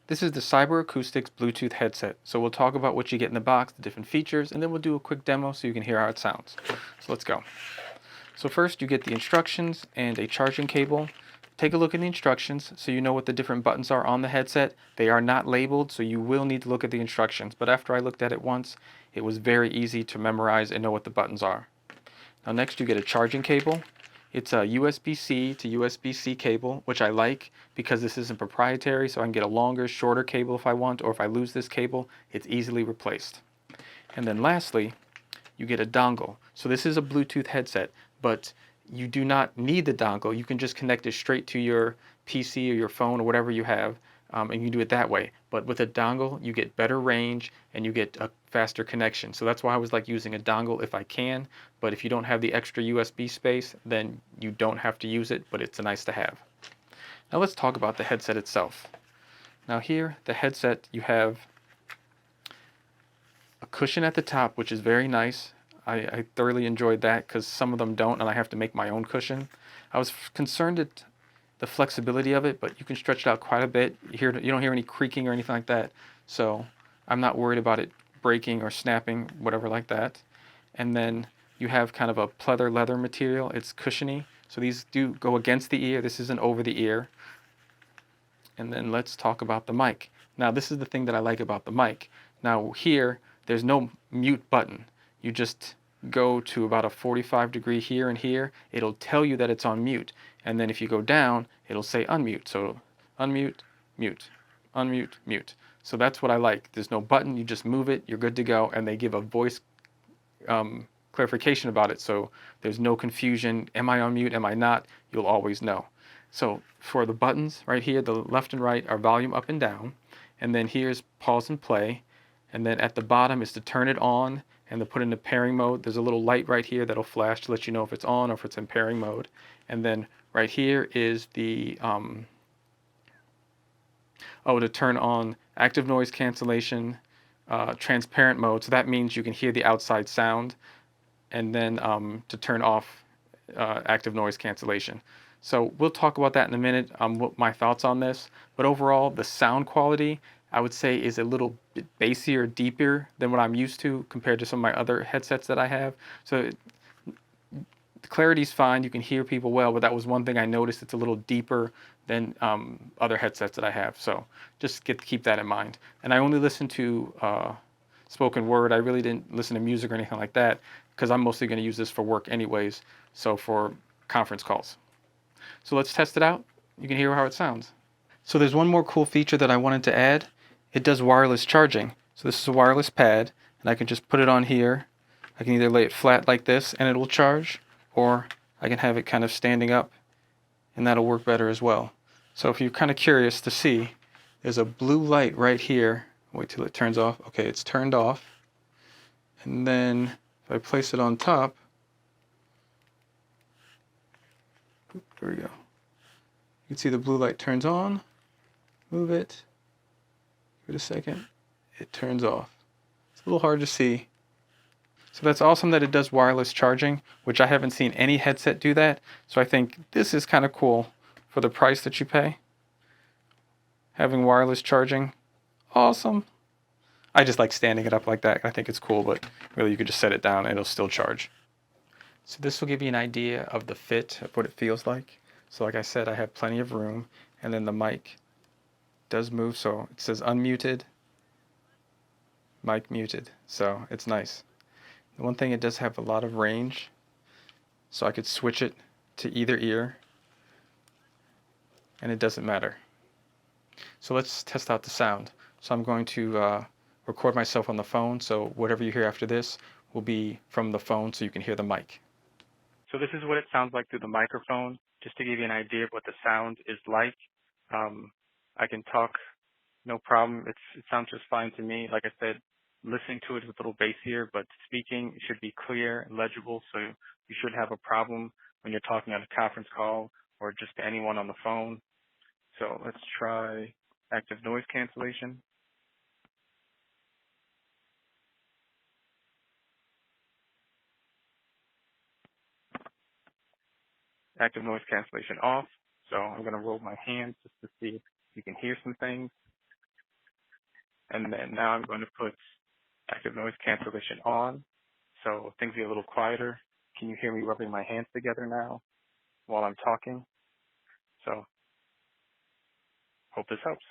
This is the Acoustics Bluetooth headset. So we'll talk about what you get in the box, the different features, and then we'll do a quick demo so you can hear how it sounds. So let's go. So first you get the instructions and a charging cable. Take a look at the instructions so you know what the different buttons are on the headset. They are not labeled, so you will need to look at the instructions. But after I looked at it once, it was very easy to memorize and know what the buttons are. Now next you get a charging cable. It's a USB-C to USB-C cable, which I like because this isn't proprietary, so I can get a longer, shorter cable if I want, or if I lose this cable, it's easily replaced. And then lastly, you get a dongle. So this is a Bluetooth headset, but you do not need the dongle. You can just connect it straight to your PC or your phone or whatever you have, and you do it that way. But with a dongle, you get better range and you get a faster connection. So that's why I always like using a dongle if I can. But if you don't have the extra USB space, then you don't have to use it, but it's nice to have. Now let's talk about the headset itself. Now here, the headset, you have a cushion at the top, which is very nice. I thoroughly enjoyed that because some of them don't, and I have to make my own cushion. I was concerned at the flexibility of it, but you can stretch it out quite a bit. You don't hear any creaking or anything like that, so I'm not worried about it breaking or snapping, whatever like that. And then you have kind of a pleather leather material. It's cushiony, so these do go against the ear. This isn't over the ear. And then let's talk about the mic. Now this is the thing that I like about the mic. Now here, there's no mute button. You just go to about a 45-degree here and here. It'll tell you that it's on mute. And then if you go down, it'll say unmute. So unmute, mute, unmute, mute. So that's what I like. There's no button. You just move it. You're good to go. And they give a voice clarification about it. So there's no confusion. Am I on mute? Am I not? You'll always know. So for the buttons right here, the left and right are volume up and down. And then here's pause and play. And then at the bottom is to turn it on and to put it into pairing mode. There's a little light right here that'll flash to let you know if it's on or if it's in pairing mode. And then right here is the, to turn on active noise cancellation, transparent mode. So that means you can hear the outside sound. And then to turn off active noise cancellation. So we'll talk about that in a minute, what my thoughts on this. But overall, the sound quality, I would say, is a little bit bassier, deeper than what I'm used to compared to some of my other headsets that I have. So the clarity's fine, you can hear people well, but that was one thing I noticed. It's a little deeper than other headsets that I have. So just keep that in mind. And I only listen to spoken word. I really didn't listen to music or anything like that because I'm mostly going to use this for work anyways, so for conference calls. So let's test it out. You can hear how it sounds. So there's one more cool feature that I wanted to add. It does wireless charging. So this is a wireless pad, and I can just put it on here. I can either lay it flat like this and it will charge, or I can have it kind of standing up, and that'll work better as well. So if you're kind of curious to see, there's a blue light right here. Wait till it turns off. Okay, it's turned off. And then if I place it on top, there we go. You can see the blue light turns on. Move it. Give it a second. It turns off. It's a little hard to see. So that's awesome that it does wireless charging, which I haven't seen any headset do that. So I think this is kind of cool for the price that you pay. Having wireless charging, awesome. I just like standing it up like that. I think it's cool, but really you could just set it down and it'll still charge. So this will give you an idea of the fit of what it feels like. So like I said, I have plenty of room, and then the mic does move, so it says unmuted, mic muted, so it's nice. The one thing, it does have a lot of range, so I could switch it to either ear, and it doesn't matter. So let's test out the sound. So I'm going to record myself on the phone, so whatever you hear after this will be from the phone so you can hear the mic. So this is what it sounds like through the microphone, just to give you an idea of what the sound is like. I can talk, no problem. It sounds just fine to me. Like I said, listening to it is a little bassier, but speaking should be clear and legible, so you shouldn't have a problem when you're talking on a conference call or just to anyone on the phone. So let's try active noise cancellation. Active noise cancellation off. So I'm going to roll my hands just to see if you can hear some things. And then now I'm going to put active noise cancellation on, so things get a little quieter. Can you hear me rubbing my hands together now while I'm talking? So, hope this helps.